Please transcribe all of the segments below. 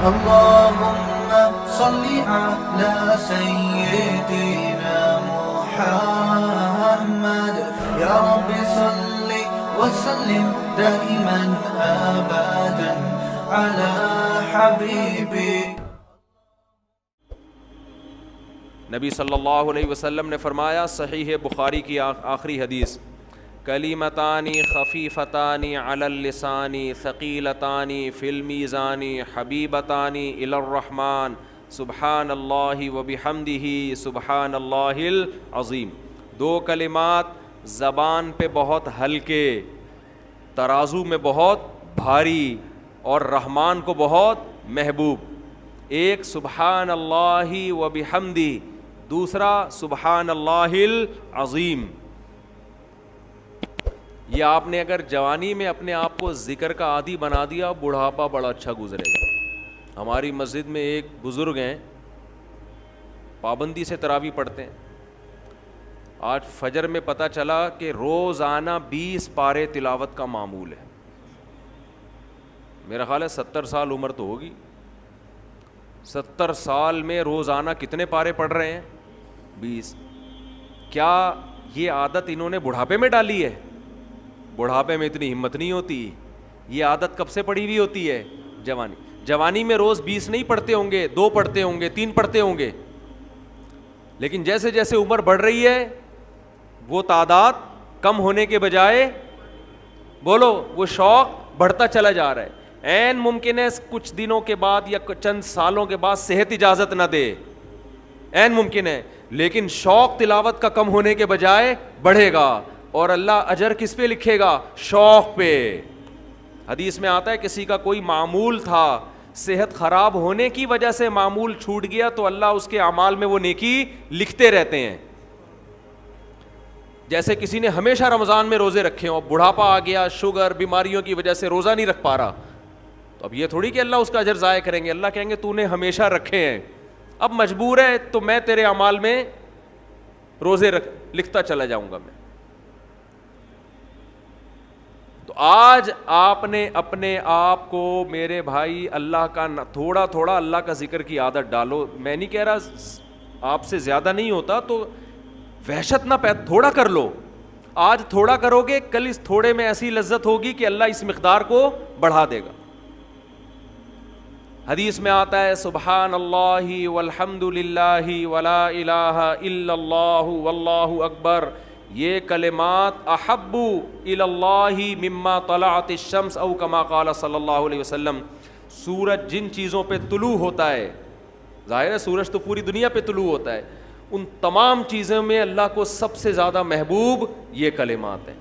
اللهم صل على سيدنا محمد يا رب صل وسلم دائما أبدا على حبيبي. نبی صلی اللہ علیہ وسلم نے فرمایا، صحیح بخاری کی آخری حدیث، کلیمتانی خفیفتانی علی اللسان ثقیلتانی فی المیزان حبیبتانی الی الرحمن سبحان اللہ وبحمدہ سبحان اللہ العظیم. دو کلمات زبان پہ بہت ہلکے، ترازو میں بہت بھاری اور رحمان کو بہت محبوب. ایک سبحان اللہ وبحمدہ، دوسرا سبحان اللہ العظیم. یہ آپ نے اگر جوانی میں اپنے آپ کو ذکر کا عادی بنا دیا، بڑھاپا بڑا اچھا گزرے گا. ہماری مسجد میں ایک بزرگ ہیں، پابندی سے تراویح پڑھتے ہیں. آج فجر میں پتہ چلا کہ روزانہ 20 پارے تلاوت کا معمول ہے. میرا خیال ہے 70 سال عمر تو ہوگی. 70 سال میں روزانہ کتنے پارے پڑھ رہے ہیں؟ 20. کیا یہ عادت انہوں نے بڑھاپے میں ڈالی ہے؟ بڑھاپے میں اتنی ہمت نہیں ہوتی. یہ عادت کب سے پڑی ہوئی ہوتی ہے؟ جوانی میں روز 20 نہیں پڑھتے ہوں گے، 2 پڑھتے ہوں گے، 3 پڑھتے ہوں گے. لیکن جیسے جیسے عمر بڑھ رہی ہے وہ تعداد کم ہونے کے بجائے بولو وہ شوق بڑھتا چلا جا رہا ہے. عین ممکن ہے کچھ دنوں کے بعد یا چند سالوں کے بعد صحت اجازت نہ دے، عین ممکن ہے، لیکن شوق تلاوت کا کم ہونے کے بجائے بڑھے گا. اور اللہ اجر کس پہ لکھے گا؟ شوق پہ. حدیث میں آتا ہے کسی کا کوئی معمول تھا، صحت خراب ہونے کی وجہ سے معمول چھوٹ گیا تو اللہ اس کے اعمال میں وہ نیکی لکھتے رہتے ہیں. جیسے کسی نے ہمیشہ رمضان میں روزے رکھے ہوں، بڑھاپا آ گیا، شوگر، بیماریوں کی وجہ سے روزہ نہیں رکھ پا رہا، تو اب یہ تھوڑی کہ اللہ اس کا اجر ضائع کریں گے. اللہ کہیں گے تو نے ہمیشہ رکھے ہیں، اب مجبور ہے تو میں تیرے اعمال میں روزے لکھتا چلا جاؤں گا میں. تو آج آپ نے اپنے آپ کو میرے بھائی اللہ کا تھوڑا تھوڑا اللہ کا ذکر کی عادت ڈالو. میں نہیں کہہ رہا آپ سے زیادہ نہیں ہوتا تو وحشت نہ تھوڑا کر لو. آج تھوڑا کرو گے، کل اس تھوڑے میں ایسی لذت ہوگی کہ اللہ اس مقدار کو بڑھا دے گا. حدیث میں آتا ہے سبحان اللہ والحمد للہ ولا الہ الا اللہ واللہ اکبر، یہ کلمات احب الی اللہ مما طلعت الشمس او کما قال صلی اللہ علیہ وسلم. سورج جن چیزوں پہ طلوع ہوتا ہے، ظاہر ہے سورج تو پوری دنیا پہ طلوع ہوتا ہے، ان تمام چیزوں میں اللہ کو سب سے زیادہ محبوب یہ کلمات ہیں.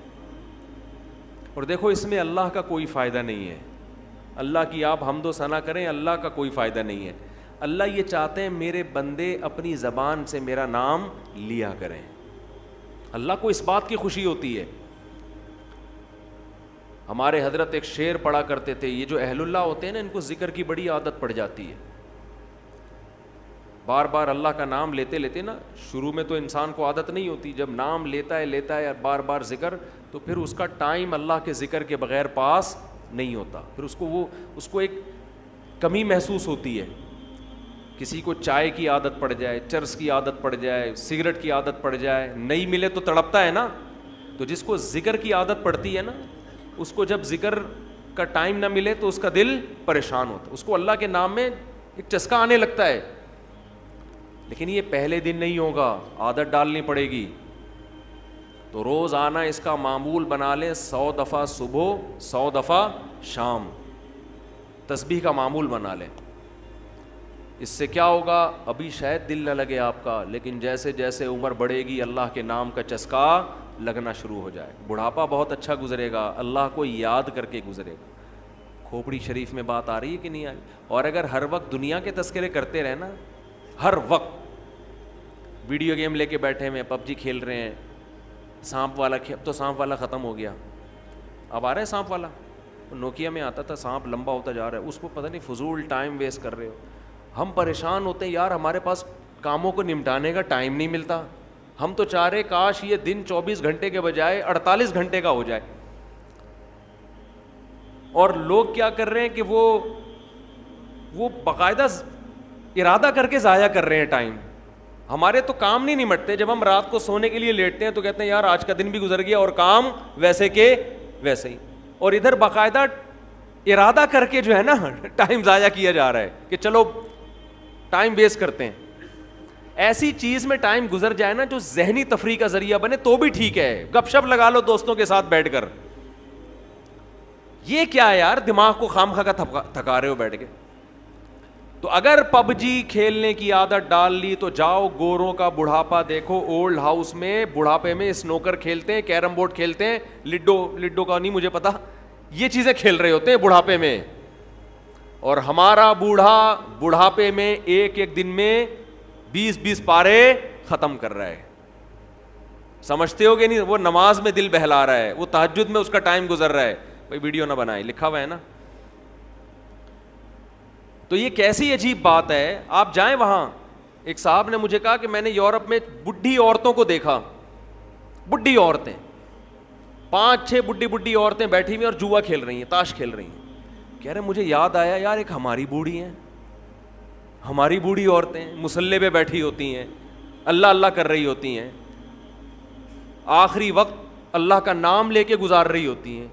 اور دیکھو اس میں اللہ کا کوئی فائدہ نہیں ہے. اللہ کی آپ حمد و ثنا کریں، اللہ کا کوئی فائدہ نہیں ہے. اللہ یہ چاہتے ہیں میرے بندے اپنی زبان سے میرا نام لیا کریں. اللہ کو اس بات کی خوشی ہوتی ہے. ہمارے حضرت ایک شعر پڑھا کرتے تھے، یہ جو اہل اللہ ہوتے ہیں نا ان کو ذکر کی بڑی عادت پڑ جاتی ہے. بار بار اللہ کا نام لیتے لیتے نا، شروع میں تو انسان کو عادت نہیں ہوتی، جب نام لیتا ہے بار بار ذکر، تو پھر اس کا ٹائم اللہ کے ذکر کے بغیر پاس نہیں ہوتا. پھر اس کو ایک کمی محسوس ہوتی ہے. کسی کو چائے کی عادت پڑ جائے، چرس کی عادت پڑ جائے، سگریٹ کی عادت پڑ جائے، نہیں ملے تو تڑپتا ہے نا. تو جس کو ذکر کی عادت پڑتی ہے نا، اس کو جب ذکر کا ٹائم نہ ملے تو اس کا دل پریشان ہوتا ہے، اس کو اللہ کے نام میں ایک چسکا آنے لگتا ہے. لیکن یہ پہلے دن نہیں ہوگا، عادت ڈالنی پڑے گی. تو روز آنا اس کا معمول بنا لیں، 100 دفعہ صبح 100 دفعہ شام تسبیح کا معمول بنا لیں. اس سے کیا ہوگا؟ ابھی شاید دل نہ لگے آپ کا، لیکن جیسے جیسے عمر بڑھے گی اللہ کے نام کا چسکا لگنا شروع ہو جائے. بڑھاپا بہت اچھا گزرے گا، اللہ کو یاد کر کے گزرے گا. کھوپڑی شریف میں بات آ رہی ہے کہ نہیں آ رہی؟ اور اگر ہر وقت دنیا کے تذکرے کرتے رہے نا، ہر وقت ویڈیو گیم لے کے بیٹھے ہوئے پب جی کھیل رہے ہیں، سانپ والا اب تو سانپ والا ختم ہو گیا، اب آ رہا ہے سانپ والا. نوکیا میں آتا تھا، سانپ لمبا ہوتا جا رہا ہے، اس کو پتہ نہیں فضول ٹائم ویسٹ کر رہے ہو. ہم پریشان ہوتے ہیں یار، ہمارے پاس کاموں کو نمٹانے کا ٹائم نہیں ملتا. ہم تو چاہ رہے کاش یہ دن 24 گھنٹے کے بجائے 48 گھنٹے کا ہو جائے. اور لوگ کیا کر رہے ہیں کہ وہ وہ باقاعدہ ارادہ کر کے ضائع کر رہے ہیں ٹائم. ہمارے تو کام نہیں نمٹتے, جب ہم رات کو سونے کے لیے لیٹتے ہیں تو کہتے ہیں یار آج کا دن بھی گزر گیا اور کام ویسے کے ویسے ہی, اور ادھر باقاعدہ ارادہ کر کے جو ہے نا ٹائم ضائع کیا جا رہا ہے کہ چلو ٹائم ویسٹ کرتے ہیں. ایسی چیز میں ٹائم گزر جائے نا جو ذہنی تفریح کا ذریعہ بنے تو بھی ٹھیک ہے, گپ شپ لگا لو دوستوں کے ساتھ بیٹھ کر. یہ کیا ہے یار, دماغ کو خام خواہ کا تھکا رہے ہو بیٹھ کے. تو اگر پب جی کھیلنے کی عادت ڈال لی تو جاؤ گوروں کا بڑھاپا دیکھو, اولڈ ہاؤس میں بڑھاپے میں اسنوکر کھیلتے ہیں, کیرم بورڈ کھیلتے ہیں, لڈو کا نہیں مجھے پتا, یہ چیزیں کھیل رہے ہوتے ہیں بڑھاپے میں. اور ہمارا بوڑھا بڑھاپے میں ایک ایک دن میں 20 پارے ختم کر رہا ہے. سمجھتے ہو کہ نہیں, وہ نماز میں دل بہلا رہا ہے, وہ تہجد میں اس کا ٹائم گزر رہا ہے. بھائی ویڈیو نہ بنائے, لکھا ہوا ہے نا. تو یہ کیسی عجیب بات ہے. آپ جائیں وہاں, ایک صاحب نے مجھے کہا کہ میں نے یورپ میں بڈھی عورتوں کو دیکھا, بڈھی عورتیں 5-6 بڈھی عورتیں بیٹھی ہوئی اور جوا کھیل رہی ہیں, تاش کھیل رہی ہیں. کہہ رہے مجھے یاد آیا یار ایک ہماری بوڑھی ہیں, ہماری بوڑھی عورتیں مصلے پہ بیٹھی ہوتی ہیں, اللہ اللہ کر رہی ہوتی ہیں, آخری وقت اللہ کا نام لے کے گزار رہی ہوتی ہیں,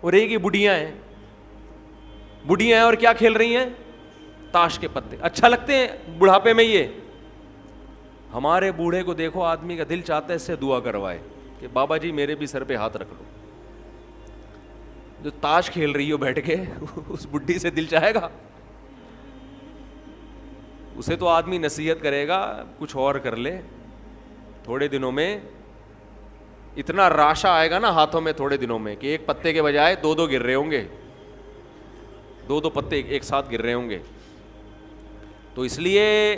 اور ایک ہی بڑھیاں ہیں اور کیا کھیل رہی ہیں, تاش کے پتے. اچھا لگتے ہیں بڑھاپے میں یہ. ہمارے بوڑھے کو دیکھو, آدمی کا دل چاہتا ہے اس سے دعا کروائے کہ بابا جی میرے بھی سر پہ ہاتھ رکھ لو. جو تاش کھیل رہی ہو بیٹھ کے اس بڈھی سے دل چاہے گا؟ اسے تو آدمی نصیحت کرے گا کچھ اور کر لے. تھوڑے دنوں میں اتنا راشا آئے گا نا ہاتھوں میں تھوڑے دنوں میں کہ ایک پتے کے بجائے 2 گر رہے ہوں گے, 2 پتے ایک ساتھ گر رہے ہوں گے. تو اس لیے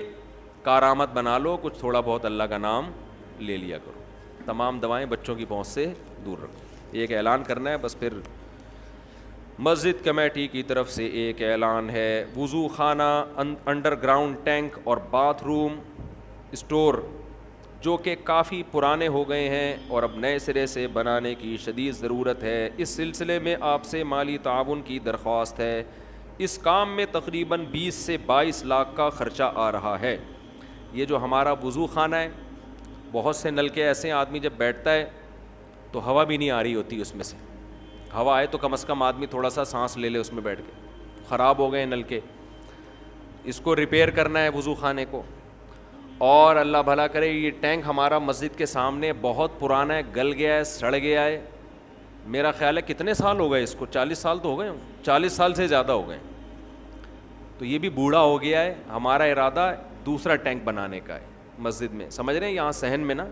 کارآمد بنا لو, کچھ تھوڑا بہت اللہ کا نام لے لیا کرو. تمام دوائیں بچوں کی پہنچ سے دور رکھو. ایک اعلان کرنا ہے بس. پھر مسجد کمیٹی کی طرف سے ایک اعلان ہے, وضو خانہ, انڈر گراؤنڈ ٹینک اور باتھ روم اسٹور جو کہ کافی پرانے ہو گئے ہیں اور اب نئے سرے سے بنانے کی شدید ضرورت ہے. اس سلسلے میں آپ سے مالی تعاون کی درخواست ہے. اس کام میں تقریباً 20 سے 22 لاکھ کا خرچہ آ رہا ہے. یہ جو ہمارا وضو خانہ ہے, بہت سے نلکے ایسے ہیں آدمی جب بیٹھتا ہے تو ہوا بھی نہیں آ رہی ہوتی اس میں سے. ہوا آئے تو کم از کم آدمی تھوڑا سا سانس لے لے اس میں بیٹھ کے. خراب ہو گئے ہیں نلکے, اس کو ریپیئر کرنا ہے وضو خانے کو. اور اللہ بھلا کرے, یہ ٹینک ہمارا مسجد کے سامنے بہت پرانا ہے, گل گیا ہے, سڑ گیا ہے. میرا خیال ہے کتنے سال ہو گئے اس کو, 40 سال تو ہو گئے, 40 سال سے زیادہ ہو گئے. تو یہ بھی بوڑھا ہو گیا ہے. ہمارا ارادہ دوسرا ٹینک بنانے کا ہے مسجد میں. سمجھ رہے ہیں, یہاں صحن میں نا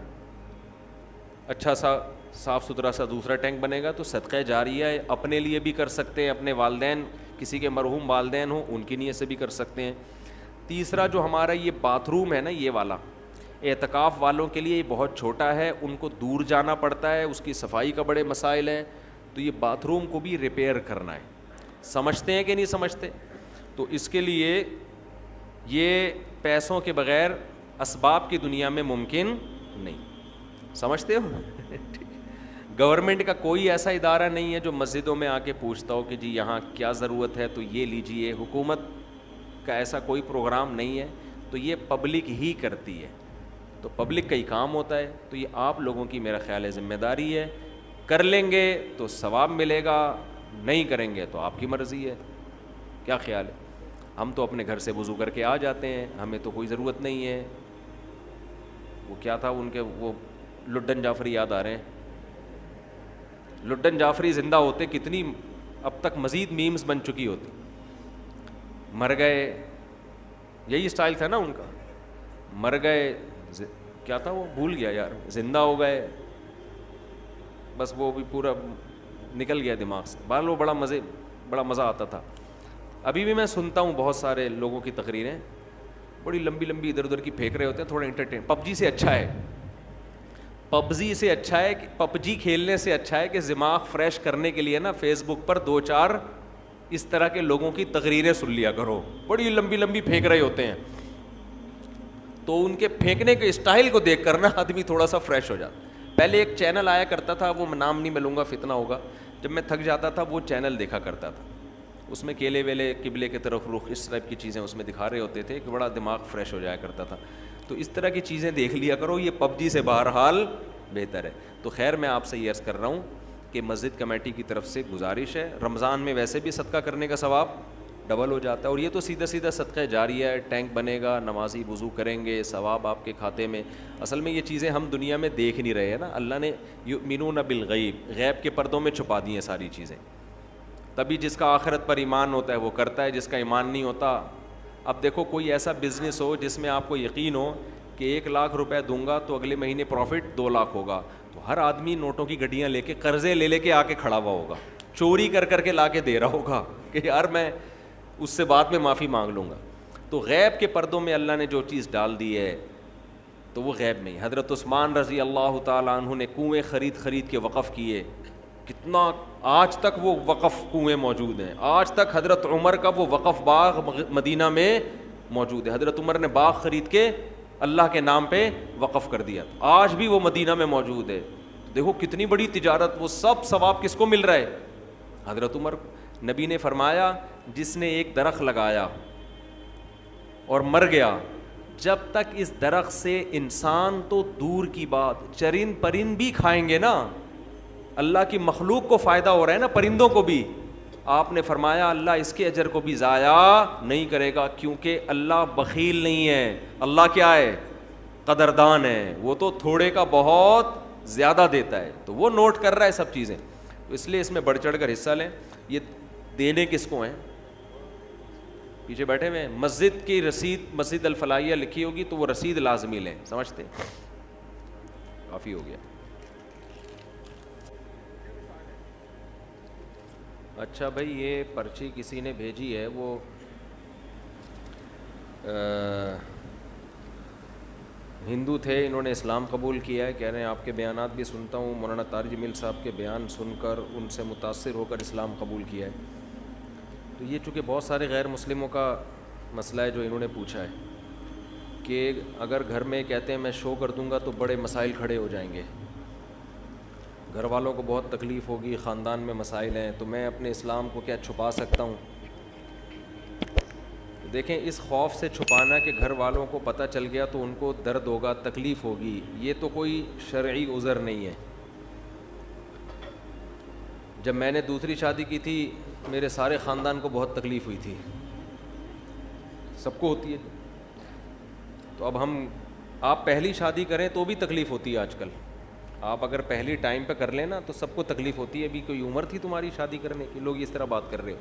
اچھا سا صاف ستھرا سا دوسرا ٹینک بنے گا تو صدقہ جاریہ ہے. اپنے لیے بھی کر سکتے ہیں, اپنے والدین, کسی کے مرحوم والدین ہوں ان کی نیت سے بھی کر سکتے ہیں. تیسرا جو ہمارا یہ باتھ روم ہے نا, یہ والا اعتکاف والوں کے لیے یہ بہت چھوٹا ہے, ان کو دور جانا پڑتا ہے, اس کی صفائی کا بڑے مسائل ہیں. تو یہ باتھ روم کو بھی ریپیئر کرنا ہے. سمجھتے ہیں کہ نہیں سمجھتے؟ تو اس کے لیے یہ پیسوں کے بغیر اسباب کی دنیا میں ممکن نہیں. سمجھتے ہو؟ گورنمنٹ کا کوئی ایسا ادارہ نہیں ہے جو مسجدوں میں آ کے پوچھتا ہو کہ جی یہاں کیا ضرورت ہے تو یہ لیجئے. حکومت کا ایسا کوئی پروگرام نہیں ہے. تو یہ پبلک ہی کرتی ہے, تو پبلک کا ہی کام ہوتا ہے. تو یہ آپ لوگوں کی میرا خیال ہے ذمہ داری ہے. کر لیں گے تو ثواب ملے گا, نہیں کریں گے تو آپ کی مرضی ہے. کیا خیال ہے؟ ہم تو اپنے گھر سے وضو کر کے آ جاتے ہیں, ہمیں تو کوئی ضرورت نہیں ہے. وہ کیا تھا ان کے, وہ لڈن جعفری یاد آ رہے ہیں. لڈن جعفری زندہ ہوتے کتنی اب تک مزید میمز بن چکی ہوتی. مر گئے, یہی اسٹائل تھا نا ان کا, مر گئے, کیا تھا وہ بھول گیا یار, زندہ ہو گئے, بس وہ بھی پورا نکل گیا دماغ سے. بہرحال وہ بڑا مزہ آتا تھا. ابھی بھی میں سنتا ہوں بہت سارے لوگوں کی تقریریں, بڑی لمبی لمبی ادھر ادھر کی پھینک رہے ہوتے ہیں, تھوڑا انٹرٹین. پب جی سے اچھا ہے, پب جی کھیلنے سے اچھا ہے کہ دماغ فریش کرنے کے لیے نا فیس بک پر 2-4 اس طرح کے لوگوں کی تقریریں سن لیا کرو. بڑی لمبی لمبی پھینک رہے ہوتے ہیں, تو ان کے پھینکنے کے اسٹائل کو دیکھ کر نا آدمی تھوڑا سا فریش ہو جاتا. پہلے ایک چینل آیا کرتا تھا, وہ نام نہیں میں لوں گا فتنہ ہوگا, جب میں تھک جاتا تھا وہ چینل دیکھا کرتا تھا. اس میں کیلے ویلے قبلے کی طرف رخ اس ٹائپ کی چیزیں اس میں دکھا رہے ہوتے تھے کہ بڑا دماغ فریش ہو جایا کرتا تھا. تو اس طرح کی چیزیں دیکھ لیا کرو, یہ پب جی سے بہرحال بہتر ہے. تو خیر میں آپ سے یہ عرض کر رہا ہوں کہ مسجد کمیٹی کی طرف سے گزارش ہے, رمضان میں ویسے بھی صدقہ کرنے کا ثواب ڈبل ہو جاتا ہے, اور یہ تو سیدھا سیدھا صدقہ جاریہ ہے. ٹینک بنے گا, نمازی وضو کریں گے, ثواب آپ کے کھاتے میں. اصل میں یہ چیزیں ہم دنیا میں دیکھ نہیں رہے ہیں نا, اللہ نے یؤمنون بالغیب, غیب کے پردوں میں چھپا دی ہیں ساری چیزیں. تبھی جس کا آخرت پر ایمان ہوتا ہے وہ کرتا ہے, جس کا ایمان نہیں ہوتا. اب دیکھو کوئی ایسا بزنس ہو جس میں آپ کو یقین ہو کہ 1 لاکھ روپے دوں گا تو اگلے مہینے پروفٹ 2 لاکھ ہوگا, تو ہر آدمی نوٹوں کی گڈیاں لے کے قرضے لے کے آ کے کھڑا ہوا ہوگا, چوری کر کے لا کے دے رہا ہوگا کہ یار میں اس سے بعد میں معافی مانگ لوں گا. تو غیب کے پردوں میں اللہ نے جو چیز ڈال دی ہے تو وہ غیب میں. حضرت عثمان رضی اللہ تعالیٰ عنہ نے کنویں خرید کے وقف کیے, کتنا آج تک وہ وقف کنویں موجود ہیں. آج تک حضرت عمر کا وہ وقف باغ مدینہ میں موجود ہے. حضرت عمر نے باغ خرید کے اللہ کے نام پہ وقف کر دیا, آج بھی وہ مدینہ میں موجود ہے. دیکھو کتنی بڑی تجارت, وہ سب ثواب کس کو مل رہا ہے؟ حضرت عمر. نبی نے فرمایا جس نے ایک درخت لگایا اور مر گیا, جب تک اس درخت سے انسان تو دور کی بات چرند پرند بھی کھائیں گے نا, اللہ کی مخلوق کو فائدہ ہو رہا ہے نا, پرندوں کو بھی. آپ نے فرمایا اللہ اس کے اجر کو بھی ضائع نہیں کرے گا, کیونکہ اللہ بخیل نہیں ہے. اللہ کیا ہے؟ قدردان ہے. وہ تو تھوڑے کا بہت زیادہ دیتا ہے, تو وہ نوٹ کر رہا ہے سب چیزیں. تو اس لیے اس میں بڑھ چڑھ کر حصہ لیں. یہ دینے کس کو ہیں؟ پیچھے بیٹھے ہوئے ہیں. مسجد کی رسید, مسجد الفلاحیہ لکھی ہوگی تو وہ رسید لازمی لیں. سمجھتے؟ کافی ہو گیا. اچھا بھائی, یہ پرچی کسی نے بھیجی ہے, وہ ہندو تھے, انہوں نے اسلام قبول کیا ہے. کہہ رہے ہیں آپ کے بیانات بھی سنتا ہوں, مولانا طارق جمیل صاحب کے بیان سن کر ان سے متاثر ہو کر اسلام قبول کیا ہے. تو یہ چونکہ بہت سارے غیر مسلموں کا مسئلہ ہے جو انہوں نے پوچھا ہے کہ اگر گھر میں کہتے ہیں میں شو کر دوں گا تو بڑے مسائل کھڑے ہو جائیں گے, گھر والوں کو بہت تکلیف ہوگی, خاندان میں مسائل ہیں, تو میں اپنے اسلام کو کیا چھپا سکتا ہوں؟ دیکھیں اس خوف سے چھپانا کہ گھر والوں کو پتہ چل گیا تو ان کو درد ہوگا, تکلیف ہوگی, یہ تو کوئی شرعی عذر نہیں ہے. جب میں نے دوسری شادی کی تھی میرے سارے خاندان کو بہت تکلیف ہوئی تھی, سب کو ہوتی ہے. تو اب آپ پہلی شادی کریں تو بھی تکلیف ہوتی ہے آج کل. آپ اگر پہلی ٹائم پہ کر لیں نا تو سب کو تکلیف ہوتی ہے. ابھی کوئی عمر تھی تمہاری شادی کرنے کی, لوگ اس طرح بات کر رہے ہو.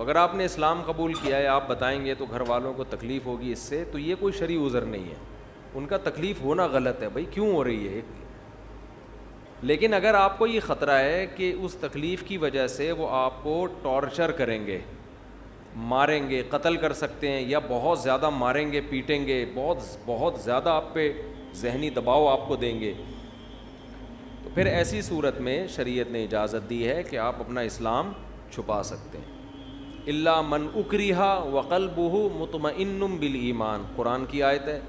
اگر آپ نے اسلام قبول کیا ہے, آپ بتائیں گے تو گھر والوں کو تکلیف ہوگی اس سے, تو یہ کوئی شرعی عذر نہیں ہے. ان کا تکلیف ہونا غلط ہے بھائی, کیوں ہو رہی ہے. لیکن اگر آپ کو یہ خطرہ ہے کہ اس تکلیف کی وجہ سے وہ آپ کو ٹارچر کریں گے, ماریں گے, قتل کر سکتے ہیں, یا بہت زیادہ ماریں گے, پیٹیں گے, بہت زیادہ آپ پہ ذہنی دباؤ آپ کو دیں گے, تو پھر ایسی صورت میں شریعت نے اجازت دی ہے کہ آپ اپنا اسلام چھپا سکتے ہیں. الا من اکرہ وقلبہ مطمئن بالایمان, قرآن کی آیت ہے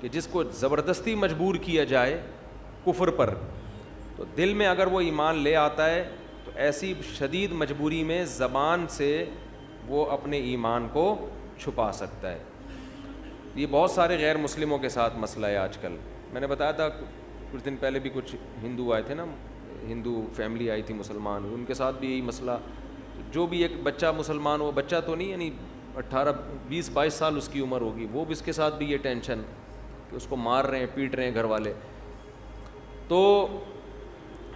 کہ جس کو زبردستی مجبور کیا جائے کفر پر, تو دل میں اگر وہ ایمان لے آتا ہے تو ایسی شدید مجبوری میں زبان سے وہ اپنے ایمان کو چھپا سکتا ہے. یہ بہت سارے غیر مسلموں کے ساتھ مسئلہ ہے آج کل. میں نے بتایا تھا کچھ دن پہلے بھی کچھ ہندو آئے تھے نا, ہندو فیملی آئی تھی مسلمان, ان کے ساتھ بھی یہی مسئلہ. جو بھی ایک بچہ مسلمان ہو, بچہ تو نہیں یعنی 18-20-22 سال اس کی عمر ہوگی, وہ بھی اس کے ساتھ بھی یہ ٹینشن کہ اس کو مار رہے ہیں, پیٹ رہے ہیں گھر والے. تو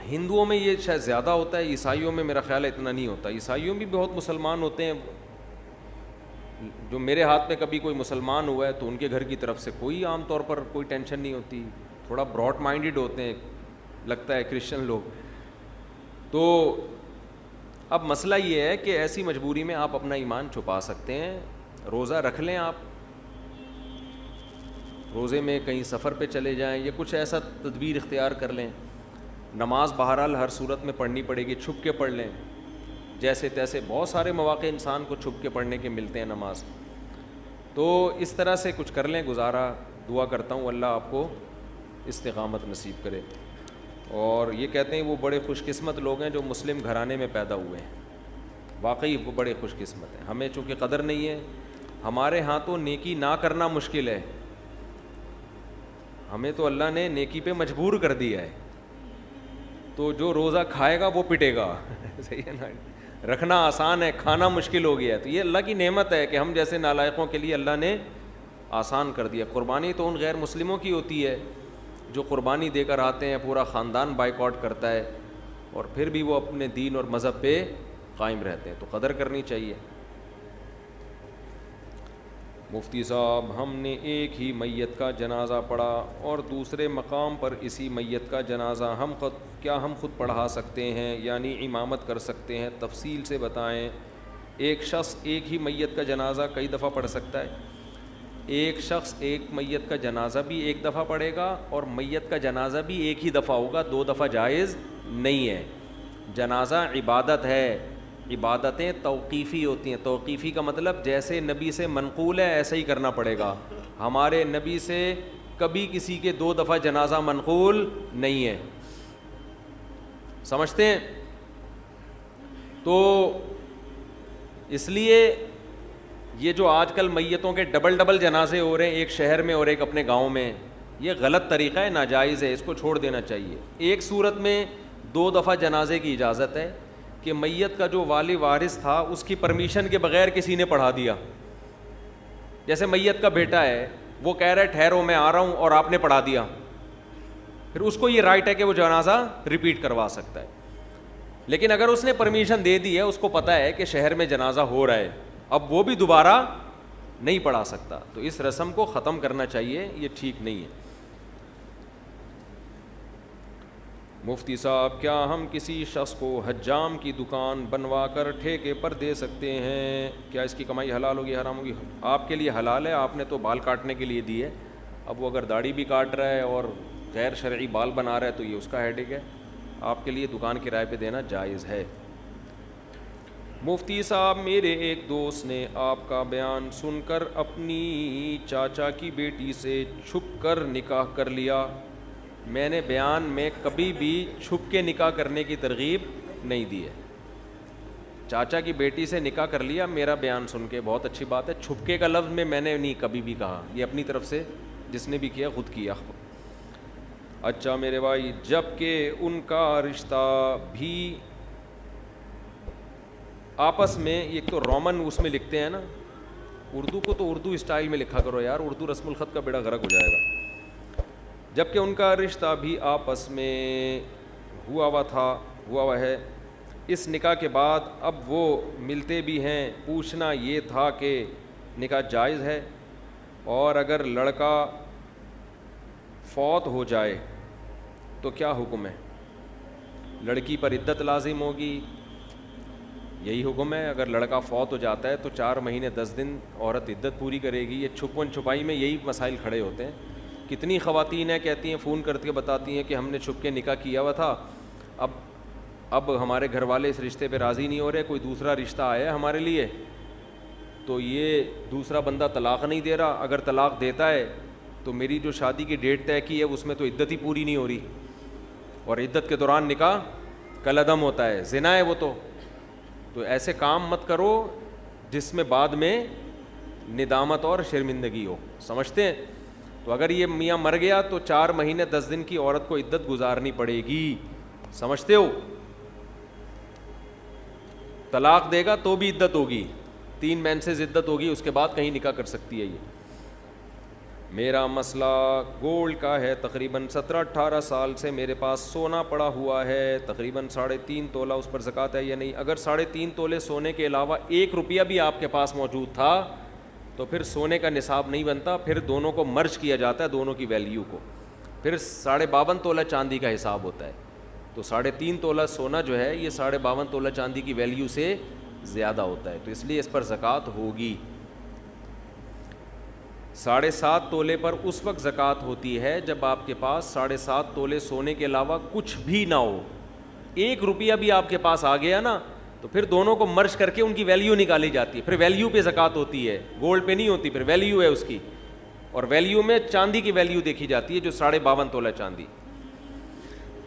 ہندوؤں میں یہ شاید زیادہ ہوتا ہے, عیسائیوں میں میرا خیال ہے اتنا نہیں ہوتا. عیسائیوں بھی بہت مسلمان ہوتے ہیں, جو میرے ہاتھ میں کبھی کوئی مسلمان ہوا ہے تو ان کے گھر کی طرف سے کوئی عام طور پر کوئی ٹینشن نہیں ہوتی, تھوڑا براڈ مائنڈڈ ہوتے ہیں لگتا ہے کرسچن لوگ. تو اب مسئلہ یہ ہے کہ ایسی مجبوری میں آپ اپنا ایمان چھپا سکتے ہیں. روزہ رکھ لیں, آپ روزے میں کہیں سفر پہ چلے جائیں یا کچھ ایسا تدبیر اختیار کر لیں. نماز بہرحال ہر صورت میں پڑھنی پڑے گی, چھپ کے پڑھ لیں جیسے تیسے. بہت سارے مواقع انسان کو چھپ کے پڑھنے کے ملتے ہیں نماز. تو اس طرح سے کچھ کر لیں گزارا. دعا کرتا ہوں اللہ آپ کو استقامت نصیب کرے. اور یہ کہتے ہیں وہ بڑے خوش قسمت لوگ ہیں جو مسلم گھرانے میں پیدا ہوئے ہیں. واقعی وہ بڑے خوش قسمت ہیں. ہمیں چونکہ قدر نہیں ہے, ہمارے ہاں تو نیکی نہ کرنا مشکل ہے, ہمیں تو اللہ نے نیکی پہ مجبور کر دیا ہے. تو جو روزہ کھائے گا وہ پٹے گا. صحیح ہے نا, رکھنا آسان ہے, کھانا مشکل ہو گیا. تو یہ اللہ کی نعمت ہے کہ ہم جیسے نالائقوں کے لیے اللہ نے آسان کر دیا. قربانی تو ان غیر مسلموں کی ہوتی ہے جو قربانی دے کر آتے ہیں, پورا خاندان بائیکاٹ کرتا ہے, اور پھر بھی وہ اپنے دین اور مذہب پہ قائم رہتے ہیں. تو قدر کرنی چاہیے. مفتی صاحب, ہم نے ایک ہی میت کا جنازہ پڑھا اور دوسرے مقام پر اسی میت کا جنازہ کیا ہم خود پڑھا سکتے ہیں, یعنی امامت کر سکتے ہیں؟ تفصیل سے بتائیں. ایک شخص ایک ہی میت کا جنازہ کئی دفعہ پڑھ سکتا ہے. ایک شخص ایک میت کا جنازہ بھی ایک دفعہ پڑھے گا اور میت کا جنازہ بھی ایک ہی دفعہ ہوگا, 2 دفعہ جائز نہیں ہے. جنازہ عبادت ہے, عبادتیں توقیفی ہوتی ہیں. توقیفی کا مطلب جیسے نبی سے منقول ہے ایسے ہی کرنا پڑے گا. ہمارے نبی سے کبھی کسی کے 2 دفعہ جنازہ منقول نہیں ہے. سمجھتے ہیں؟ تو اس لیے یہ جو آج کل میتوں کے ڈبل جنازے ہو رہے ہیں, ایک شہر میں اور ایک اپنے گاؤں میں, یہ غلط طریقہ ہے, ناجائز ہے, اس کو چھوڑ دینا چاہیے. ایک صورت میں 2 دفعہ جنازے کی اجازت ہے کہ میت کا جو والی وارث تھا اس کی پرمیشن کے بغیر کسی نے پڑھا دیا. جیسے میت کا بیٹا ہے, وہ کہہ رہا ہے ٹھہرو میں آ رہا ہوں, اور آپ نے پڑھا دیا, پھر اس کو یہ رائٹ ہے کہ وہ جنازہ ریپیٹ کروا سکتا ہے. لیکن اگر اس نے پرمیشن دے دی ہے, اس کو پتہ ہے کہ شہر میں جنازہ ہو رہا ہے, اب وہ بھی دوبارہ نہیں پڑھا سکتا, تو اس رسم کو ختم کرنا چاہیے, یہ ٹھیک نہیں ہے. مفتی صاحب, کیا ہم کسی شخص کو حجام کی دکان بنوا کر ٹھیکے پر دے سکتے ہیں؟ کیا اس کی کمائی حلال ہوگی حرام ہوگی؟ آپ کے لیے حلال ہے, آپ نے تو بال کاٹنے کے لیے دی ہے. اب وہ اگر داڑھی بھی کاٹ رہا ہے اور غیر شرعی بال بنا رہا ہے تو یہ اس کا ہیڈک ہے. آپ کے لیے دکان کرائے پہ دینا جائز ہے. مفتی صاحب, میرے ایک دوست نے آپ کا بیان سن کر اپنی چاچا کی بیٹی سے چھپ کر نکاح کر لیا. میں نے بیان میں کبھی بھی چھپ کے نکاح کرنے کی ترغیب نہیں دی ہے. چاچا کی بیٹی سے نکاح کر لیا, میرا بیان سن کے, بہت اچھی بات ہے. چھپکے کا لفظ میں نے نہیں کبھی بھی کہا, یہ اپنی طرف سے جس نے بھی کیا خود کیا. اچھا میرے بھائی, جب کہ ان کا رشتہ بھی آپس میں, ایک تو رومن اس میں لکھتے ہیں نا, اردو کو تو اردو اسٹائل میں لکھا کرو یار, اردو رسم الخط کا بیڑا غرق ہو جائے گا. جب کہ ان کا رشتہ بھی آپس میں ہوا ہوا ہے, اس نکاح کے بعد اب وہ ملتے بھی ہیں. پوچھنا یہ تھا کہ نکاح جائز ہے, اور اگر لڑکا فوت ہو جائے تو کیا حکم ہے؟ لڑکی پر عدت لازم ہوگی, یہی حکم ہے. اگر لڑکا فوت ہو جاتا ہے تو 4 مہینے 10 دن عورت عدت پوری کرے گی. یہ چھپن چھپائی میں یہی مسائل کھڑے ہوتے ہیں. کتنی خواتین ہیں کہتی ہیں, فون کر کے بتاتی ہیں کہ ہم نے چھپ کے نکاح کیا ہوا تھا, اب ہمارے گھر والے اس رشتے پہ راضی نہیں ہو رہے, کوئی دوسرا رشتہ آیا ہے ہمارے لیے, تو یہ دوسرا بندہ طلاق نہیں دے رہا. اگر طلاق دیتا ہے تو میری جو شادی کی ڈیٹ طے کی ہے اس میں تو عدت ہی پوری نہیں ہو رہی, اور عدت کے دوران نکاح کالعدم ہوتا ہے, زنا ہے وہ تو ایسے کام مت کرو جس میں بعد میں ندامت اور شرمندگی ہو. سمجھتے ہیں؟ تو اگر یہ میاں مر گیا تو 4 مہینے 10 دن کی عورت کو عدت گزارنی پڑے گی. سمجھتے ہو؟ طلاق دے گا تو بھی عدت ہوگی, 3 مینسز عدت ہوگی, اس کے بعد کہیں نکاح کر سکتی ہے. یہ میرا مسئلہ گولڈ کا ہے. تقریباً 17-18 سال سے میرے پاس سونا پڑا ہوا ہے, تقریباً 3.5 تولہ. اس پر زکوٰۃ ہے یا نہیں؟ اگر 3.5 تولے سونے کے علاوہ 1 روپیہ بھی آپ کے پاس موجود تھا تو پھر سونے کا نصاب نہیں بنتا, پھر دونوں کو مرج کیا جاتا ہے, دونوں کی ویلیو کو, پھر 52.5 تولہ چاندی کا حساب ہوتا ہے. تو 3.5 تولہ سونا جو ہے یہ 52.5 تولہ چاندی کی ویلیو سے زیادہ ہوتا ہے, تو اس لیے اس پر زکوٰۃ ہوگی. 7.5 تولے پر اس وقت زکوٰۃ ہوتی ہے جب آپ کے پاس 7.5 تولے سونے کے علاوہ کچھ بھی نہ ہو. 1 روپیہ بھی آپ کے پاس آ گیا نا تو پھر دونوں کو مرج کر کے ان کی ویلیو نکالی جاتی ہے, پھر ویلیو پہ زکوٰۃ ہوتی ہے, گولڈ پہ نہیں ہوتی, پھر ویلیو ہے اس کی, اور ویلیو میں چاندی کی ویلیو دیکھی جاتی ہے جو 52.5 تولہ چاندی.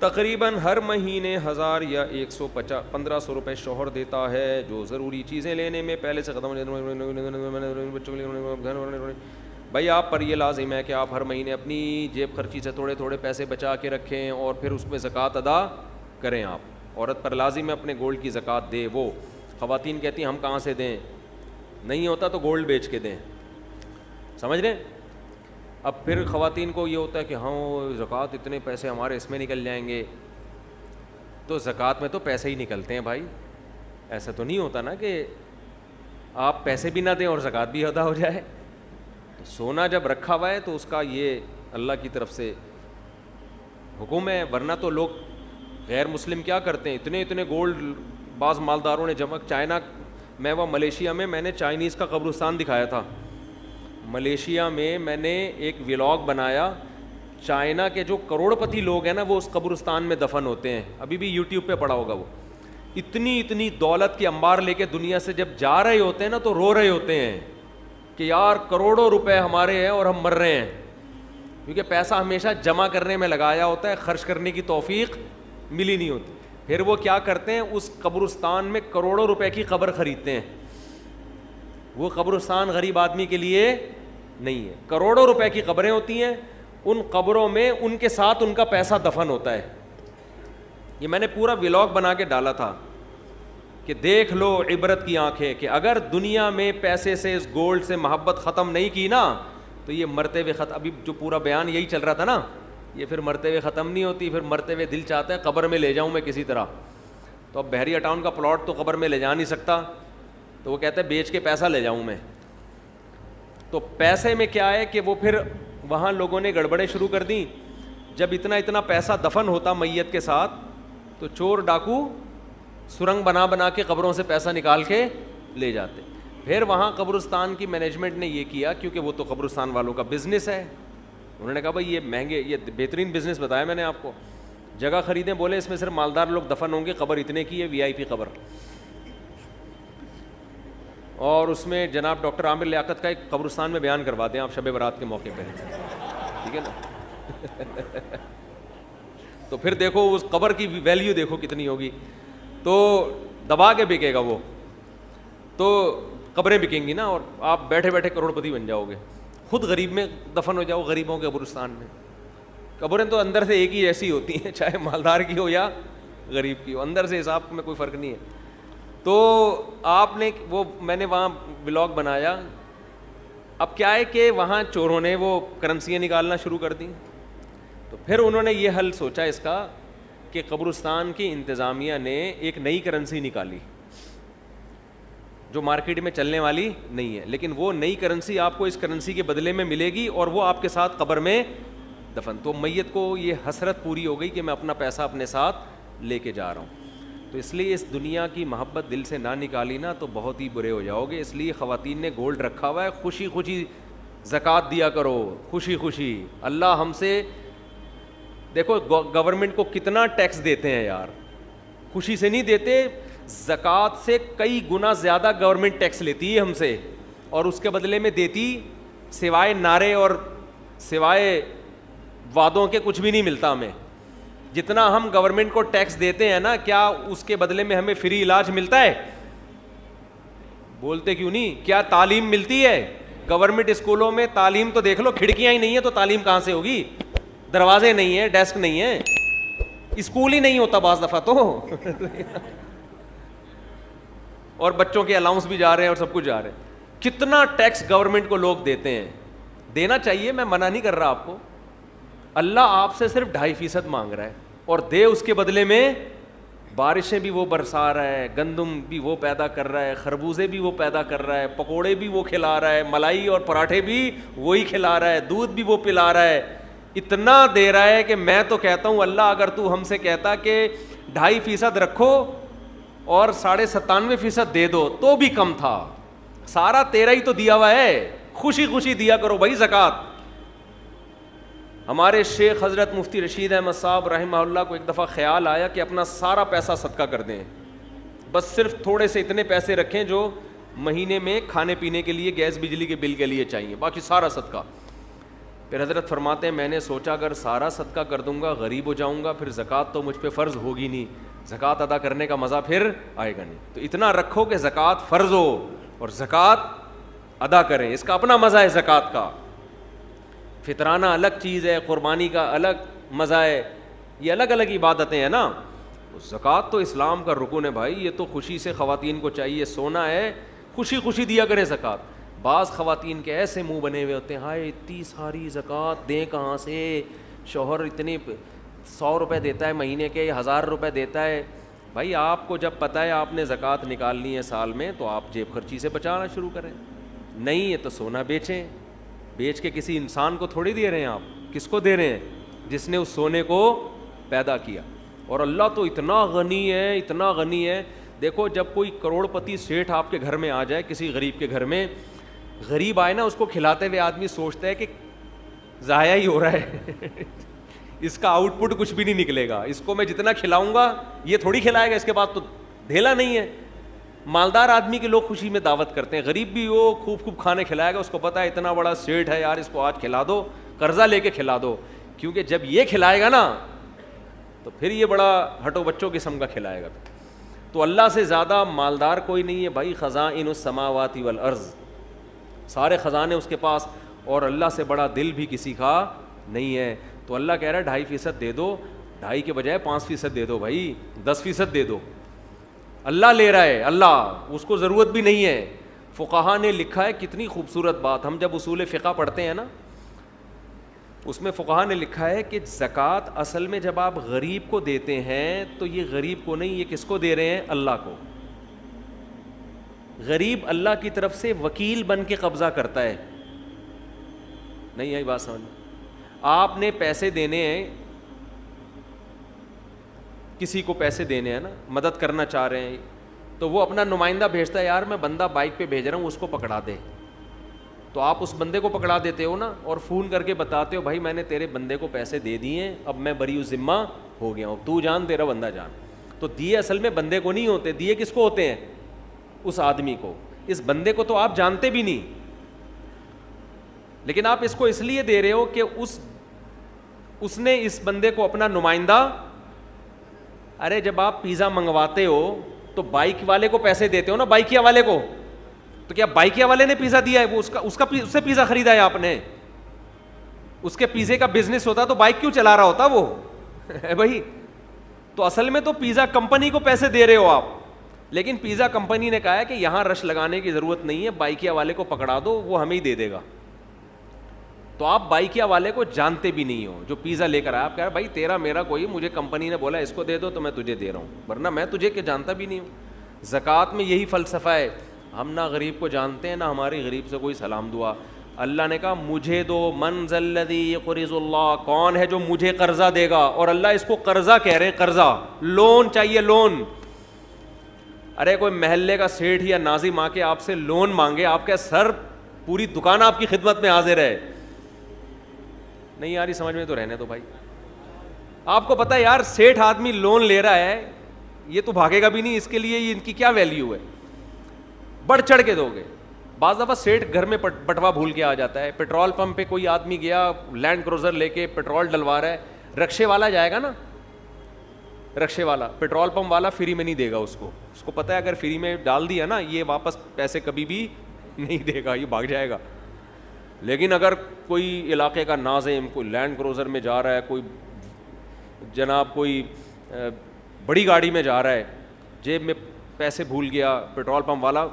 تقریباً ہر مہینے 1000 یا 1500 روپے شوہر دیتا ہے جو ضروری چیزیں لینے میں پہلے سے ختم ہو جاتی. بھائی آپ پر یہ لازم ہے کہ آپ ہر مہینے اپنی جیب خرچی سے تھوڑے تھوڑے پیسے بچا کے رکھیں اور پھر اس میں زکوٰۃ ادا کریں. آپ عورت پر لازم ہے اپنے گولڈ کی زکوٰۃ دے. وہ خواتین کہتی ہیں ہم کہاں سے دیں, نہیں ہوتا تو گولڈ بیچ کے دیں, سمجھ رہے ہیں. اب پھر خواتین کو یہ ہوتا ہے کہ ہاں زکوٰۃ اتنے پیسے ہمارے اس میں نکل جائیں گے, تو زکوٰۃ میں تو پیسے ہی نکلتے ہیں بھائی. ایسا تو نہیں ہوتا نا کہ آپ پیسے بھی نہ دیں اور زکوٰۃ بھی ادا ہو جائے. سونا جب رکھا ہوا ہے تو اس کا یہ اللہ کی طرف سے حکم ہے, ورنہ تو لوگ غیر مسلم کیا کرتے ہیں, اتنے اتنے گولڈ بعض مالداروں نے جمع. چائنا میں وہ ملیشیا میں نے چائنیز کا قبرستان دکھایا تھا. ملیشیا میں نے ایک ولاگ بنایا, چائنا کے جو کروڑ پتی لوگ ہیں نا وہ اس قبرستان میں دفن ہوتے ہیں. ابھی بھی یوٹیوب پہ پڑا ہوگا. وہ اتنی دولت کی انبار لے کے دنیا سے جب جا رہے ہوتے ہیں نا تو رو رہے ہوتے ہیں کہ یار کروڑوں روپے ہمارے ہیں اور ہم مر رہے ہیں, کیونکہ پیسہ ہمیشہ جمع کرنے میں لگایا ہوتا ہے, خرچ کرنے کی توفیق ملی نہیں ہوتی. پھر وہ کیا کرتے ہیں, اس قبرستان میں کروڑوں روپے کی قبر خریدتے ہیں. وہ قبرستان غریب آدمی کے لیے نہیں ہے, کروڑوں روپے کی قبریں ہوتی ہیں, ان قبروں میں ان کے ساتھ ان کا پیسہ دفن ہوتا ہے. یہ میں نے پورا ولاگ بنا کے ڈالا تھا کہ دیکھ لو عبرت کی آنکھیں, کہ اگر دنیا میں پیسے سے اس گولڈ سے محبت ختم نہیں کی نا تو یہ مرتے ہوئے ختم. ابھی جو پورا بیان یہی چل رہا تھا نا, یہ پھر مرتے ہوئے ختم نہیں ہوتی. پھر مرتے ہوئے دل چاہتا ہے قبر میں لے جاؤں میں کسی طرح. تو اب بحریہ ٹاؤن کا پلاٹ تو قبر میں لے جا نہیں سکتا, تو وہ کہتا ہے بیچ کے پیسہ لے جاؤں میں. تو پیسے میں کیا ہے کہ وہ پھر وہاں لوگوں نے گڑبڑیں شروع کر دیں. جب اتنا پیسہ دفن ہوتا میت کے ساتھ تو چور ڈاکو سرنگ بنا کے قبروں سے پیسہ نکال کے لے جاتے. پھر وہاں قبرستان کی مینجمنٹ نے یہ کیا, کیونکہ وہ تو قبرستان والوں کا بزنس ہے, انہوں نے کہا بھائی یہ مہنگے, یہ بہترین بزنس بتایا میں نے آپ کو, جگہ خریدیں, بولے اس میں صرف مالدار لوگ دفن ہوں گے, قبر اتنے کی ہے, VIP قبر. اور اس میں جناب ڈاکٹر عامر لیاقت کا ایک قبرستان میں بیان کروا دیں آپ شب برات کے موقع پہ, ٹھیک ہے نا. تو پھر دیکھو اس قبر کی ویلیو دیکھو کتنی ہوگی. تو دبا کے بکے گا وہ, تو قبریں بکیں گی نا, اور آپ بیٹھے بیٹھے کروڑ پتی بن جاؤ گے. خود غریب میں دفن ہو جاؤ, غریبوں کے قبرستان میں. قبریں تو اندر سے ایک ہی ایسی ہوتی ہیں, چاہے مالدار کی ہو یا غریب کی ہو, اندر سے حساب میں کوئی فرق نہیں ہے. تو آپ نے وہ میں نے وہاں ولاگ بنایا. اب کیا ہے کہ وہاں چوروں نے وہ کرنسیاں نکالنا شروع کر دیں. تو پھر انہوں نے یہ حل سوچا اس کا کہ قبرستان کی انتظامیہ نے ایک نئی کرنسی نکالی جو مارکیٹ میں چلنے والی نہیں ہے, لیکن وہ نئی کرنسی آپ کو اس کرنسی کے بدلے میں ملے گی اور وہ آپ کے ساتھ قبر میں دفن. تو میت کو یہ حسرت پوری ہو گئی کہ میں اپنا پیسہ اپنے ساتھ لے کے جا رہا ہوں. تو اس لیے اس دنیا کی محبت دل سے نہ نکالی نا تو بہت ہی برے ہو جاؤ گے. اس لیے خواتین نے گولڈ رکھا ہوا ہے, خوشی خوشی زکوٰۃ دیا کرو, خوشی خوشی. اللہ ہم سے دیکھو گورنمنٹ کو کتنا ٹیکس دیتے ہیں یار, خوشی سے نہیں دیتے, زکوٰۃ سے کئی گنا زیادہ گورنمنٹ ٹیکس لیتی ہے ہم سے, اور اس کے بدلے میں دیتی سوائے نعرے اور سوائے وعدوں کے کچھ بھی نہیں ملتا ہمیں. جتنا ہم گورنمنٹ کو ٹیکس دیتے ہیں نا, کیا اس کے بدلے میں ہمیں فری علاج ملتا ہے؟ بولتے کیوں نہیں؟ کیا تعلیم ملتی ہے؟ گورنمنٹ اسکولوں میں تعلیم تو دیکھ لو, کھڑکیاں ہی نہیں ہیں تو تعلیم کہاں سے ہوگی؟ دروازے نہیں ہیں, ڈیسک نہیں ہے, اسکول ہی نہیں ہوتا بعض دفعہ تو. اور بچوں کے الاؤنس بھی جا رہے ہیں اور سب کچھ جا رہے ہیں. کتنا ٹیکس گورنمنٹ کو لوگ دیتے ہیں, دینا چاہیے, میں منع نہیں کر رہا آپ کو. اللہ آپ سے صرف 2.5% مانگ رہا ہے اور دے اس کے بدلے میں بارشیں بھی وہ برسا رہا ہے, گندم بھی وہ پیدا کر رہا ہے, خربوزے بھی وہ پیدا کر رہا ہے, پکوڑے بھی وہ کھلا رہا ہے, ملائی اور پراٹھے بھی وہی کھلا رہا ہے, دودھ بھی وہ پلا رہا ہے. اتنا دے رہا ہے کہ میں تو کہتا ہوں اللہ اگر تو ہم سے کہتا کہ 2.5% رکھو اور 97.5% دے دو تو بھی کم تھا. سارا تیرا ہی تو دیا ہوا ہے, خوشی خوشی دیا کرو بھائی زکوٰۃ. ہمارے شیخ حضرت مفتی رشید احمد صاحب رحمہ اللہ کو ایک دفعہ خیال آیا کہ اپنا سارا پیسہ صدقہ کر دیں, بس صرف تھوڑے سے اتنے پیسے رکھیں جو مہینے میں کھانے پینے کے لیے, گیس بجلی کے بل کے لیے چاہیے, باقی سارا صدقہ. پھر حضرت فرماتے ہیں میں نے سوچا اگر سارا صدقہ کر دوں گا غریب ہو جاؤں گا, پھر زکوٰۃ تو مجھ پہ فرض ہوگی نہیں, زکوٰۃ ادا کرنے کا مزہ پھر آئے گا نہیں. تو اتنا رکھو کہ زکوٰۃ فرض ہو اور زکوٰۃ ادا کریں, اس کا اپنا مزہ ہے زکوٰۃ کا. فطرانہ الگ چیز ہے, قربانی کا الگ مزہ ہے, یہ الگ الگ عبادتیں ہیں نا. زکوٰۃ تو اسلام کا رکن ہے بھائی, یہ تو خوشی سے خواتین کو چاہیے, سونا ہے خوشی خوشی دیا کریں زکوٰۃ. بعض خواتین کے ایسے منہ بنے ہوئے ہوتے ہیں, ہائے اتنی ساری زکوٰۃ دیں کہاں سے, شوہر اتنے 100 روپے دیتا ہے مہینے کے, 1000 روپے دیتا ہے. بھائی آپ کو جب پتہ ہے آپ نے زکوٰۃ نکالنی ہے سال میں, تو آپ جیب خرچی سے بچانا شروع کریں. نہیں ہے تو سونا بیچیں, بیچ کے کسی انسان کو تھوڑی دے رہے ہیں آپ, کس کو دے رہے ہیں؟ جس نے اس سونے کو پیدا کیا. اور اللہ تو اتنا غنی ہے, اتنا غنی ہے. دیکھو جب کوئی کروڑ پتی سیٹھ آپ کے گھر میں آ جائے, کسی غریب کے گھر میں, غریب آئے نا, اس کو کھلاتے ہوئے آدمی سوچتا ہے کہ ضائع ہی ہو رہا ہے, اس کا آؤٹ پٹ کچھ بھی نہیں نکلے گا, اس کو میں جتنا کھلاؤں گا یہ تھوڑی کھلائے گا, اس کے بعد تو ڈھیلا نہیں ہے. مالدار آدمی کے لوگ خوشی میں دعوت کرتے ہیں, غریب بھی وہ خوب خوب کھانے کھلائے گا, اس کو پتہ ہے اتنا بڑا سیٹ ہے یار, اس کو آج کھلا دو, قرضہ لے کے کھلا دو, کیونکہ جب یہ کھلائے گا نا تو پھر یہ بڑا ہٹو بچوں قسم کا کھلائے گا. تو اللہ سے زیادہ مالدار کوئی نہیں ہے بھائی. خزائن السماوات والارض, سارے خزانے اس کے پاس, اور اللہ سے بڑا دل بھی کسی کا نہیں ہے. تو اللہ کہہ رہا ہے 2.5% دے دو, 2.5 کے بجائے 5% دے دو بھائی, 10% دے دو. اللہ لے رہا ہے, اللہ, اس کو ضرورت بھی نہیں ہے. فقہا نے لکھا ہے, کتنی خوبصورت بات, ہم جب اصول فقہ پڑھتے ہیں نا, اس میں فقہا نے لکھا ہے کہ زکوٰۃ اصل میں جب آپ غریب کو دیتے ہیں تو یہ غریب کو نہیں, یہ کس کو دے رہے ہیں؟ اللہ کو. غریب اللہ کی طرف سے وکیل بن کے قبضہ کرتا ہے. نہیں آئی بات سمجھ؟ آپ نے پیسے دینے ہیں, کسی کو پیسے دینے ہیں نا, مدد کرنا چاہ رہے ہیں, تو وہ اپنا نمائندہ بھیجتا ہے, یار میں بندہ بائک پہ بھیج رہا ہوں, اس کو پکڑا دے. تو آپ اس بندے کو پکڑا دیتے ہو نا, اور فون کر کے بتاتے ہو بھائی میں نے تیرے بندے کو پیسے دے دیے ہیں, اب میں بری ذمہ ہو گیا ہوں, تو جان تیرا بندہ جان. تو دیے اصل میں بندے کو نہیں ہوتے, دیے کس کو ہوتے ہیں؟ اس آدمی کو. اس بندے کو تو آپ جانتے بھی نہیں, لیکن آپ اس کو اس لیے دے رہے ہو کہ اس نے اس بندے کو اپنا نمائندہ. ارے جب آپ پیزا منگواتے ہو تو بائک والے کو پیسے دیتے ہو نا, بائکیا والے کو, تو کیا بائکیا والے نے پیزا دیا ہے؟ وہ اس سے پیزا خریدا ہے آپ نے, اس کے پیزے کا بزنس ہوتا تو بائک کیوں چلا رہا ہوتا وہ بھائی. تو اصل میں تو پیزا کمپنی کو پیسے دے رہے ہو آپ, لیکن پیزا کمپنی نے کہا ہے کہ یہاں رش لگانے کی ضرورت نہیں ہے, بائکیا والے کو پکڑا دو, وہ ہمیں ہی دے دے گا. تو آپ بائکیا والے کو جانتے بھی نہیں ہو جو پیزا لے کر آیا. آپ کہہ رہے بھائی تیرا میرا کوئی, مجھے کمپنی نے بولا اس کو دے دو تو میں تجھے دے رہا ہوں, ورنہ میں تجھے کہ جانتا بھی نہیں ہوں. زکوٰۃ میں یہی فلسفہ ہے, ہم نہ غریب کو جانتے ہیں نہ ہماری غریب سے کوئی سلام دعا. اللہ نے کہا مجھے دو, من ذا الذی یقرض اللہ, کون ہے جو مجھے قرضہ دے گا. اور اللہ اس کو قرضہ کہہ رہے ہیں, قرضہ, لون چاہیے, لون. ارے کوئی محلے کا سیٹھ یا ناظم آ کے آپ سے لون مانگے, آپ کا سر پوری دکان آپ کی خدمت میں حاضر ہے. نہیں یار سمجھ میں تو رہنے دو بھائی. آپ کو پتہ ہے یار سیٹھ آدمی لون لے رہا ہے, یہ تو بھاگے گا بھی نہیں, اس کے لیے ان کی کیا ویلیو ہے, بڑھ چڑھ کے دو گے. بعض دفعہ سیٹھ گھر میں بٹوا بھول کے آ جاتا ہے, پیٹرول پمپ پہ کوئی آدمی گیا لینڈ کروزر لے کے پیٹرول ڈلوا رہا ہے, رکشے والا جائے گا نا, رکشے والا, پیٹرول پمپ والا فری میں نہیں دے گا اس کو پتہ ہے اگر فری میں ڈال دیا نا یہ واپس پیسے کبھی بھی نہیں دے گا, یہ بھاگ جائے گا. لیکن اگر کوئی علاقے کا ناظم کوئی لینڈ کروزر میں جا رہا ہے, کوئی جناب کوئی بڑی گاڑی میں جا رہا ہے, جیب میں پیسے بھول گیا, پیٹرول پمپ والا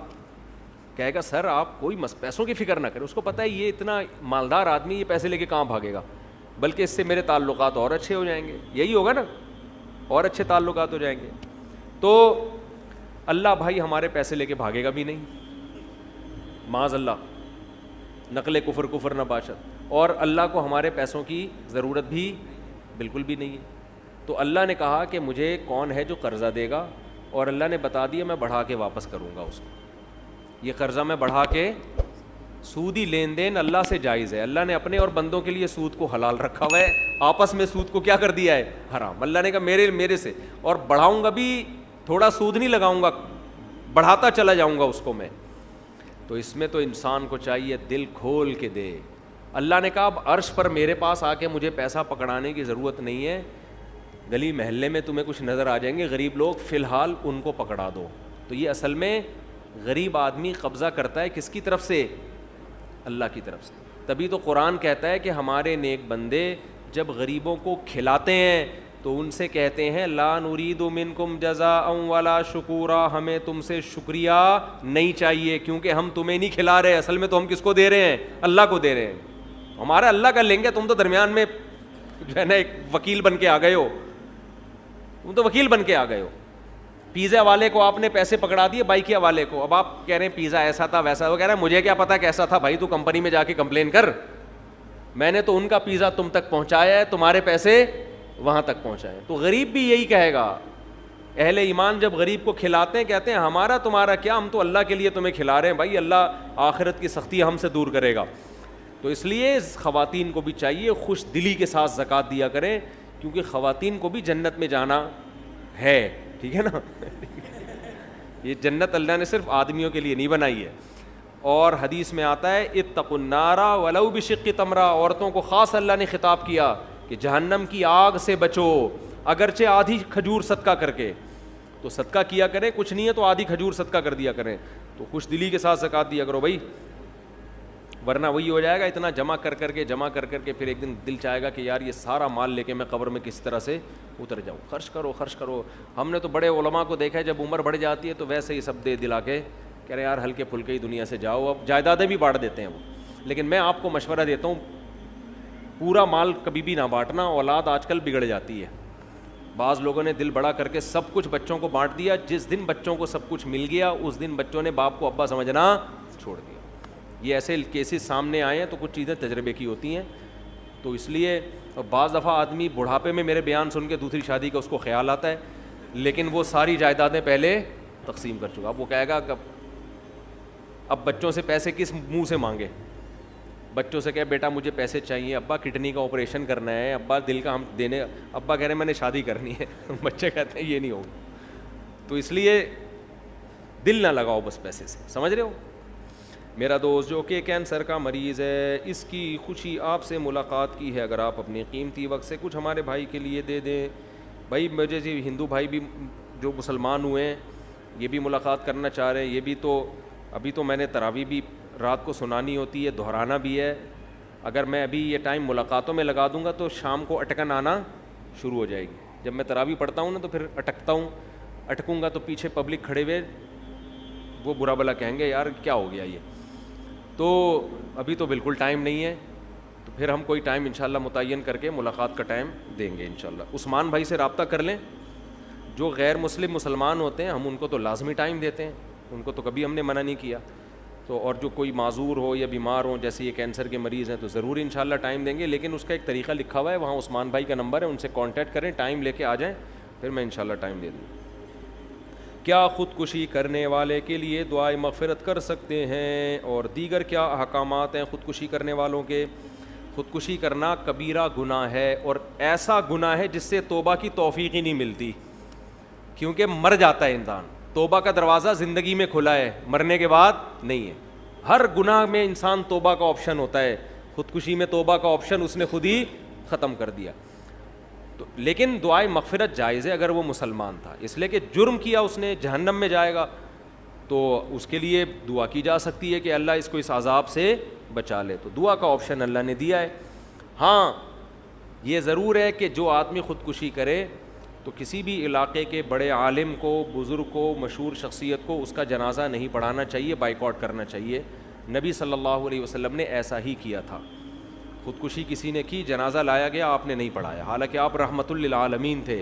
کہے گا سر آپ کوئی پیسوں کی فکر نہ کریں, اس کو پتہ ہے یہ اتنا مالدار آدمی, یہ پیسے لے کے کہاں بھاگے گا, بلکہ اس سے میرے تعلقات اور اچھے ہو جائیں گے. یہی ہوگا نا, اور اچھے تعلقات ہو جائیں گے. تو اللہ بھائی ہمارے پیسے لے کے بھاگے گا بھی نہیں, معاذ اللہ, نقل کفر نہ باشد. اور اللہ کو ہمارے پیسوں کی ضرورت بھی بالکل بھی نہیں ہے. تو اللہ نے کہا کہ مجھے کون ہے جو قرضہ دے گا, اور اللہ نے بتا دیا میں بڑھا کے واپس کروں گا اس کو. یہ قرضہ میں بڑھا کے, سودی لین دین اللہ سے جائز ہے. اللہ نے اپنے اور بندوں کے لیے سود کو حلال رکھا ہوا ہے, آپس میں سود کو کیا کر دیا ہے؟ حرام. اللہ نے کہا میرے سے, اور بڑھاؤں گا بھی, تھوڑا سود نہیں لگاؤں گا, بڑھاتا چلا جاؤں گا اس کو میں. تو اس میں تو انسان کو چاہیے دل کھول کے دے, اللہ نے کہا اب عرش پر میرے پاس آ کے مجھے پیسہ پکڑانے کی ضرورت نہیں ہے, گلی محلے میں تمہیں کچھ نظر آ جائیں گے غریب لوگ, فی الحال ان کو پکڑا دو. تو یہ اصل میں غریب آدمی قبضہ کرتا ہے کس کی طرف سے؟ اللہ کی طرف سے. تبھی تو قرآن کہتا ہے کہ ہمارے نیک بندے جب غریبوں کو کھلاتے ہیں تو ان سے کہتے ہیں لا نرید منکم جزاء ولا شکورا, ہمیں تم سے شکریہ نہیں چاہیے کیونکہ ہم تمہیں نہیں کھلا رہے, اصل میں تو ہم کس کو دے رہے ہیں؟ اللہ کو دے رہے ہیں. ہمارا اللہ کا لیں گے, تم تو درمیان میں جو ہے نا ایک وکیل بن کے آ گئے ہو, تم تو وکیل بن کے آ گئے ہو. پیزا والے کو آپ نے پیسے پکڑا دیے بائکیا والے کو, اب آپ کہہ رہے ہیں پیزا ایسا تھا ویسا, وہ کہہ رہا ہے مجھے کیا پتا کیسا تھا, بھائی تو کمپنی میں جا کے کمپلین کر, میں نے تو ان کا پیزا تم تک پہنچایا ہے, تمہارے پیسے وہاں تک پہنچائے. تو غریب بھی یہی کہے گا. اہل ایمان جب غریب کو کھلاتے ہیں کہتے ہیں ہمارا تمہارا کیا, ہم تو اللہ کے لیے تمہیں کھلا رہے ہیں, بھائی اللہ آخرت کی سختی ہم سے دور کرے گا. تو اس لیے خواتین کو بھی چاہیے خوش دلی کے ساتھ زکوٰۃ دیا کریں, کیونکہ خواتین کو بھی جنت میں جانا ہے, ٹھیک ہے نا. یہ جنت اللہ نے صرف آدمیوں کے لیے نہیں بنائی ہے. اور حدیث میں آتا ہے اتقوا النار ولو بشق تمرہ, عورتوں کو خاص اللہ نے خطاب کیا کہ جہنم کی آگ سے بچو اگرچہ آدھی کھجور صدقہ کر کے. تو صدقہ کیا کریں, کچھ نہیں ہے تو آدھی کھجور صدقہ کر دیا کریں. تو خوش دلی کے ساتھ زکوٰۃ دیا کرو بھائی, ورنہ وہی ہو جائے گا اتنا جمع کر کے پھر ایک دن دل چاہے گا کہ یار یہ سارا مال لے کے میں قبر میں کس طرح سے اتر جاؤں. خرچ کرو. ہم نے تو بڑے علماء کو دیکھا ہے جب عمر بڑھ جاتی ہے تو ویسے ہی سب دے دلا کے کہہ رہے یار ہلکے پھلکے ہی دنیا سے جاؤ, اب جائیدادیں بھی بانٹ دیتے ہیں وہ. لیکن میں آپ کو مشورہ دیتا ہوں پورا مال کبھی بھی نہ بانٹنا, اولاد آج کل بگڑ جاتی ہے. بعض لوگوں نے دل بڑا کر کے سب کچھ بچوں کو بانٹ دیا, جس دن بچوں کو سب کچھ مل گیا اس دن بچوں نے باپ کو ابا سمجھنا چھوڑ دیا. یہ ایسے کیسز سامنے آئے ہیں تو کچھ چیزیں تجربے کی ہوتی ہیں. تو اس لیے بعض دفعہ آدمی بڑھاپے میں میرے بیان سن کے دوسری شادی کا اس کو خیال آتا ہے, لیکن وہ ساری جائیدادیں پہلے تقسیم کر چکا. اب وہ کہے گا کہ اب بچوں سے پیسے کس منہ سے مانگے, بچوں سے کہے بیٹا مجھے پیسے چاہیے, ابا کڈنی کا آپریشن کرنا ہے, ابا دل کا ہم دینے, ابا کہہ رہے ہیں میں نے شادی کرنی ہے, بچے کہتے ہیں یہ نہیں ہوگا. تو اس لیے دل نہ لگاؤ بس پیسے سے, سمجھ رہے ہو. میرا دوست جو کہ کینسر کا مریض ہے, اس کی خوشی آپ سے ملاقات کی ہے, اگر آپ اپنے قیمتی وقت سے کچھ ہمارے بھائی کے لیے دے دیں. بھائی مجھے جی ہندو بھائی بھی جو مسلمان ہوئے ہیں یہ بھی ملاقات کرنا چاہ رہے ہیں, یہ بھی تو ابھی تو میں نے تراویح بھی رات کو سنانی ہوتی ہے, دہرانا بھی ہے. اگر میں ابھی یہ ٹائم ملاقاتوں میں لگا دوں گا تو شام کو اٹکن آنا شروع ہو جائے گی. جب میں تراویح پڑھتا ہوں نا تو پھر اٹکوں گا تو پیچھے پبلک کھڑے ہوئے وہ برا بلا کہیں گے یار کیا ہو گیا یہ. تو ابھی تو بالکل ٹائم نہیں ہے, تو پھر ہم کوئی ٹائم انشاءاللہ متعین کر کے ملاقات کا ٹائم دیں گے انشاءاللہ. عثمان بھائی سے رابطہ کر لیں, جو غیر مسلمان ہوتے ہیں ہم ان کو تو لازمی ٹائم دیتے ہیں, ان کو تو کبھی ہم نے منع نہیں کیا. تو اور جو کوئی معذور ہو یا بیمار ہو, جیسے یہ کینسر کے مریض ہیں, تو ضرور انشاءاللہ ٹائم دیں گے. لیکن اس کا ایک طریقہ لکھا ہوا ہے, وہاں عثمان بھائی کا نمبر ہے, ان سے کانٹیکٹ کریں, ٹائم لے کے آ جائیں, پھر میں انشاءاللہ ٹائم دے دوں. کیا خودکشی کرنے والے کے لیے دعائے مغفرت کر سکتے ہیں, اور دیگر کیا احکامات ہیں خودکشی کرنے والوں کے؟ خودکشی کرنا کبیرہ گناہ ہے, اور ایسا گناہ ہے جس سے توبہ کی توفیق ہی نہیں ملتی, کیونکہ مر جاتا ہے انسان. توبہ کا دروازہ زندگی میں کھلا ہے, مرنے کے بعد نہیں ہے. ہر گناہ میں انسان توبہ کا آپشن ہوتا ہے, خودکشی میں توبہ کا آپشن اس نے خود ہی ختم کر دیا. تو لیکن دعائے مغفرت جائز ہے اگر وہ مسلمان تھا, اس لیے کہ جرم کیا اس نے, جہنم میں جائے گا, تو اس کے لیے دعا کی جا سکتی ہے کہ اللہ اس کو اس عذاب سے بچا لے. تو دعا کا آپشن اللہ نے دیا ہے. ہاں یہ ضرور ہے کہ جو آدمی خودکشی کرے تو کسی بھی علاقے کے بڑے عالم کو, بزرگ کو, مشہور شخصیت کو اس کا جنازہ نہیں پڑھانا چاہیے, بائیکاٹ کرنا چاہیے. نبی صلی اللہ علیہ وسلم نے ایسا ہی کیا تھا. خودکشی کسی نے کی, جنازہ لایا گیا, آپ نے نہیں پڑھایا, حالانکہ آپ رحمت للعالمین تھے,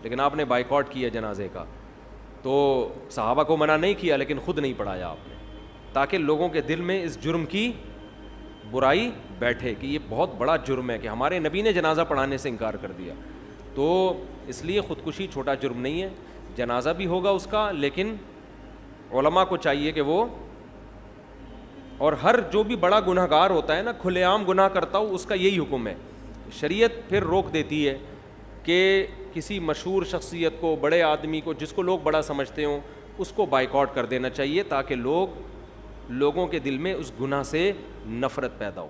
لیکن آپ نے بائیکاٹ کیا جنازے کا. تو صحابہ کو منع نہیں کیا لیکن خود نہیں پڑھایا آپ نے, تاکہ لوگوں کے دل میں اس جرم کی برائی بیٹھے کہ یہ بہت بڑا جرم ہے کہ ہمارے نبی نے جنازہ پڑھانے سے انکار کر دیا. تو اس لیے خودکشی چھوٹا جرم نہیں ہے, جنازہ بھی ہوگا اس کا, لیکن علماء کو چاہیے کہ وہ, اور ہر جو بھی بڑا گناہ گار ہوتا ہے نا, کھلے عام گناہ کرتا ہو, اس کا یہی حکم ہے. شریعت پھر روک دیتی ہے کہ کسی مشہور شخصیت کو, بڑے آدمی کو, جس کو لوگ بڑا سمجھتے ہوں, اس کو بائیکاٹ کر دینا چاہیے, تاکہ لوگوں کے دل میں اس گناہ سے نفرت پیدا ہو.